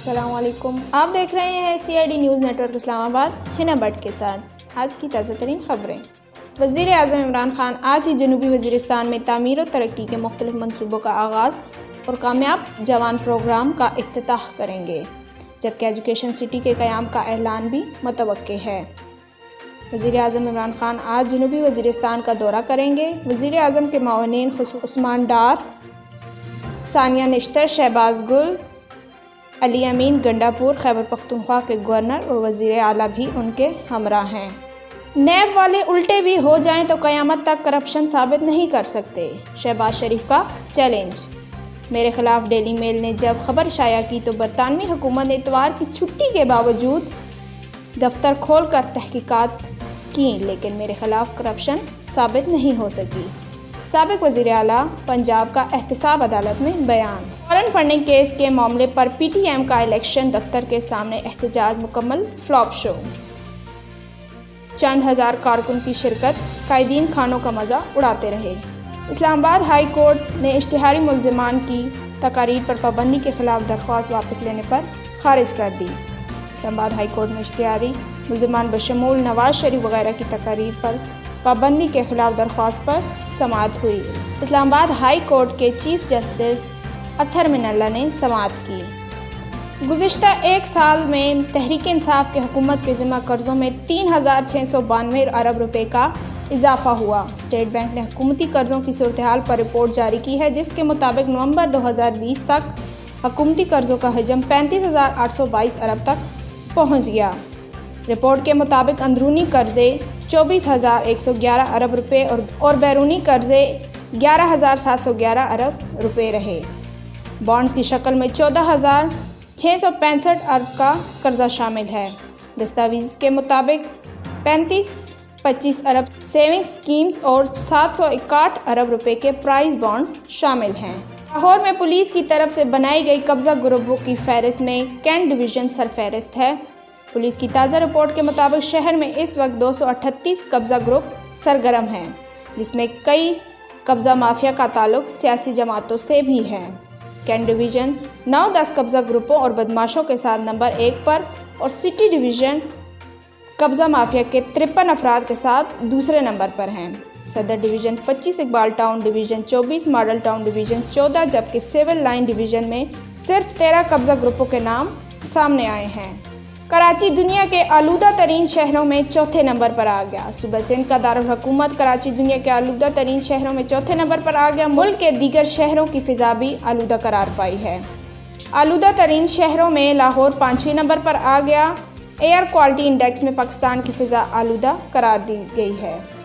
अस्सलामुअलैकुम। आप देख रहे हैं CID news network Islamabad Hina Bhatt के साथ। आज की ताज़ा तरीन खबरें। वज़ीर आज़म इमरान खान आज ही जनूबी वज़ीरिस्तान में तामीर और तरक्की के मुख्तलिफ मनसूबों का आगाज़ और कामयाब जवान प्रोग्राम का इफ्तिताह करेंगे, जबकि एजुकेशन सिटी के क़याम का ऐलान भी मुतवक्के है। वज़ीर आज़म इमरान खान आज जनूबी वज़ीरिस्तान का दौरा करेंगे। वज़ीर आज़म के मावनीन उस्मान डार, सानिया निश्तर, शहबाज गुल, अली अमीन गंडापुर, खैबर पख्तूनख्वा के गवर्नर और वज़ीर आला भी उनके हमरा हैं। नैब वाले उल्टे भी हो जाएं तो क़यामत तक करप्शन साबित नहीं कर सकते, शहबाज शरीफ का चैलेंज। मेरे खिलाफ डेली मेल ने जब खबर शाया की तो बरतानवी हुकूमत ने इतवार की छुट्टी के बावजूद दफ्तर खोल कर तहकीकात की, लेकिन मेरे खिलाफ करप्शन साबित नहीं हो सकी। साबिक वज़ीर आला पंजाब का एहतसाब अदालत में बयान। फॉरेन फंडिंग केस के मामले पर PTM का इलेक्शन दफ्तर के सामने एहतजाज मुकम्मल फ्लॉप शो। चंद हज़ार कारकुन की शिरकत, कायदीन खानों का मज़ा उड़ाते रहे। इस्लामाबाद हाई कोर्ट ने इश्तिहारी मुल्ज़िमान की तकारीर पर पाबंदी के खिलाफ दरख्वास्त वापस लेने पर खारिज कर दी। इस्लामाबाद हाई कोर्ट में इश्तिहारी मुल्ज़िमान बशमूल नवाज शरीफ वगैरह की तकारीर पर पाबंदी के खिलाफ दरख्वास्त पर समाअत हुई। इस्लामाबाद हाई कोर्ट के चीफ जस्टिस अत्तर मिनल्ला ने समाअत की। गुज़िश्ता एक साल में तहरीक इंसाफ के हुकूमत के ज़िम्मा कर्ज़ों में 3,692 अरब रुपए का इजाफा हुआ। स्टेट बैंक ने हुकूमती कर्ज़ों की सूरत-ए-हाल पर रिपोर्ट जारी की है, जिसके मुताबिक नवंबर 2020 तक हुकूमती कर्ज़ों का हजम 35,822 अरब तक पहुँच गया। रिपोर्ट के मुताबिक अंदरूनी कर्ज़े 24,111 अरब रुपए और बैरूनी कर्ज़े 11,711 अरब रुपए रहे। बॉन्ड्स की शक्ल में 14,665 अरब का कर्जा शामिल है। दस्तावेज़ के मुताबिक 35-25 अरब सेविंग्स स्कीम्स और 761 अरब रुपए के प्राइज बॉन्ड शामिल हैं। लाहौर में पुलिस की तरफ से बनाई गई कब्जा ग्रुपों की फहरिस्त में कैंट डिवीज़न सरफहरिस्त है। पुलिस की ताज़ा रिपोर्ट के मुताबिक शहर में इस वक्त 238 कब्जा ग्रुप सरगर्म हैं, जिसमें कई कब्जा माफिया का ताल्लुक सियासी जमातों से भी है। कैंट डिवीज़न 9-10 कब्जा ग्रुपों और बदमाशों के साथ नंबर 1 पर और सिटी डिवीज़न कब्जा माफिया के 53 अफराद के साथ दूसरे नंबर पर हैं। सदर division 25, Iqbal town division 24, model town division 14, जबकि सिविल लाइन डिवीज़न में सिर्फ 13 कब्जा ग्रुपों के नाम सामने आए हैं। कराची दुनिया के आलूदा तरीन शहरों में चौथे नंबर पर आ गया। सूबा सिंध का दारुल हुकूमत कराची दुनिया के आलूदा तरीन शहरों में चौथे नंबर पर आ गया। मुल्क के दीगर शहरों की फ़िज़ा भी आलूदा करार पाई है। आलूदा तरीन शहरों में लाहौर 5वें नंबर पर आ गया। एयर क्वालिटी इंडेक्स में पाकिस्तान की फ़िज़ा आलूदा करार दी गई है।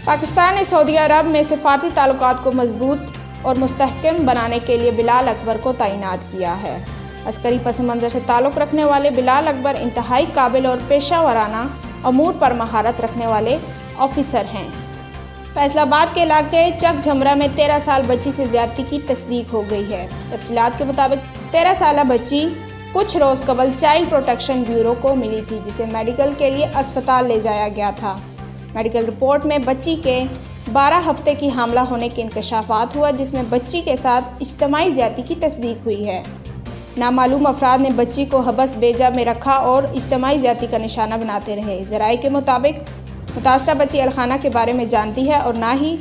पाकिस्तान ने सऊदी अरब में सिफारती ताल्लुकात को मजबूत और मुस्तहकम बनाने के लिए बिलाल अकबर को तैनात किया है। अस्करी पस मंज़र से ताल्लुक़ रखने वाले बिलाल अकबर इंतहाई काबिल और पेशा वराना अमूर पर महारत रखने वाले ऑफिसर हैं। फैसलाबाद के इलाके चक झमरा में 13 साल बच्ची से ज़्यादती की तस्दीक हो गई है। तफसीलात के मुताबिक 13 साल बच्ची कुछ रोज़ कबल चाइल्ड प्रोटेक्शन ब्यूरो को मिली थी, जिसे मेडिकल के लिए अस्पताल ले जाया गया था। मेडिकल रिपोर्ट में बच्ची के 12 हफ्ते की हामला होने के इंकशाफात हुआ, जिसमें बच्ची के साथ इज्तिमाई ज़्यादती की तस्दीक हुई है। नामालूम अफराद ने बच्ची को हबस बेजा में रखा और इज्तिमाई ज़्यादती का निशाना बनाते रहे। ज़राए के मुताबिक मुतासरा बच्ची अलखाना के बारे में जानती है और ना ही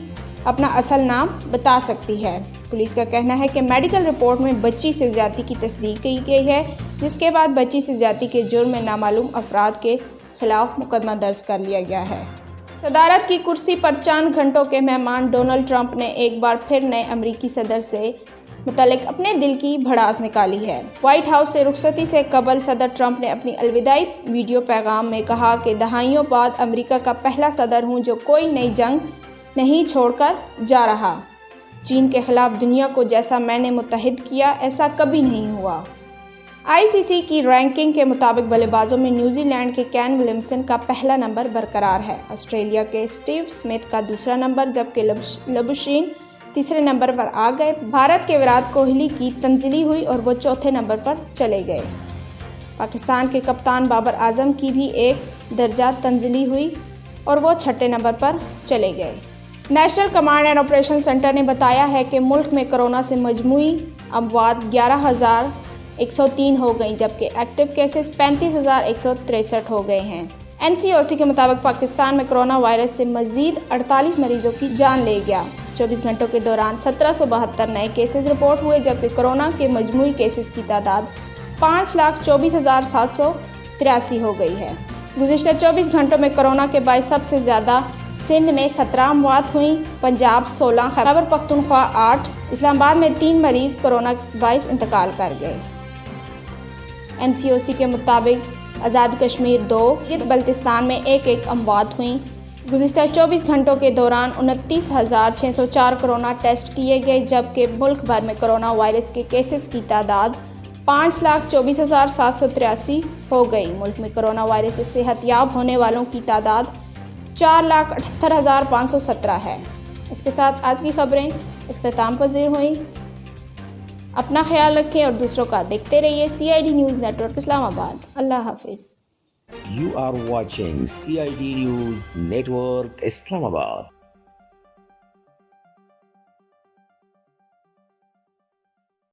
अपना असल नाम बता सकती है। पुलिस का कहना है कि मेडिकल रिपोर्ट में बच्ची से ज़्यादती की तस्दीक की गई है, जिसके बाद बच्ची से ज़्यादती के जुर्म में नामालूम अफराद के खिलाफ मुकदमा दर्ज कर लिया गया है। सदारत की कुर्सी पर चंद घंटों के मेहमान डोनाल्ड ट्रंप ने एक बार फिर नए अमरीकी सदर से मुतल्लिक अपने दिल की भड़ास निकाली है। व्हाइट हाउस से रुखसती से कबल सदर ट्रंप ने अपनी अलविदाई वीडियो पैगाम में कहा कि दहाइयों बाद अमेरिका का पहला सदर हूं जो कोई नई जंग नहीं छोड़कर जा रहा। चीन के खिलाफ दुनिया को जैसा मैंने मुत्तहिद किया, ऐसा कभी नहीं हुआ। ICC की रैंकिंग के मुताबिक बल्लेबाजों में न्यूजीलैंड के कैन विलियमसन का पहला नंबर बरकरार है। ऑस्ट्रेलिया के स्टीव स्मिथ का दूसरा नंबर, जबकि लबुशेन तीसरे नंबर पर आ गए। भारत के विराट कोहली की तंजली हुई और वो चौथे नंबर पर चले गए। पाकिस्तान के कप्तान बाबर आजम की भी एक दर्जा तंजली हुई और वो छठे नंबर पर चले गए। National command and operation centre ने बताया है कि मुल्क में कोरोना से मजमूई अमवात 103 हो गई, जबकि एक्टिव केसेस 35,163 हो गए हैं। NCOC के मुताबिक पाकिस्तान में कोरोना वायरस से मजीद 48 मरीजों की जान ले गया। 24 घंटों के दौरान 1772 नए केसेस रिपोर्ट हुए, जबकि कोरोना के मजमूई केसेस की तादाद 5,24,783 हो गई है। गुज़िश्ता 24 घंटों में कोरोना के बायस सबसे ज़्यादा सिंध में 17 अमवात हुई, पंजाब 16, खैबर पख्तूनख्वा 8, इस्लामाबाद में 3 मरीज कोरोना के बायस इंतकाल कर गए। NCOC के मुताबिक आज़ाद कश्मीर 2, बल्तिस्तान में 1 अमवात हुई। गुज़िश्ता 24 घंटों के दौरान 29,604 कोरोना टेस्ट किए गए, जबकि मुल्क भर में कोरोना वायरस के केसेस की तादाद 5,24,783 हो गई। मुल्क में कोरोना वायरस से सेहतयाब होने वालों की तादाद 4,78,517 है। इसके साथ आज की खबरें इख्तिताम पज़ीर हुई। अपना ख्याल रखें और दूसरों का देखते रहिए CID न्यूज़ नेटवर्क इस्लामाबाद। अल्लाह हाफिज़। You are watching CID News Network Islamabad.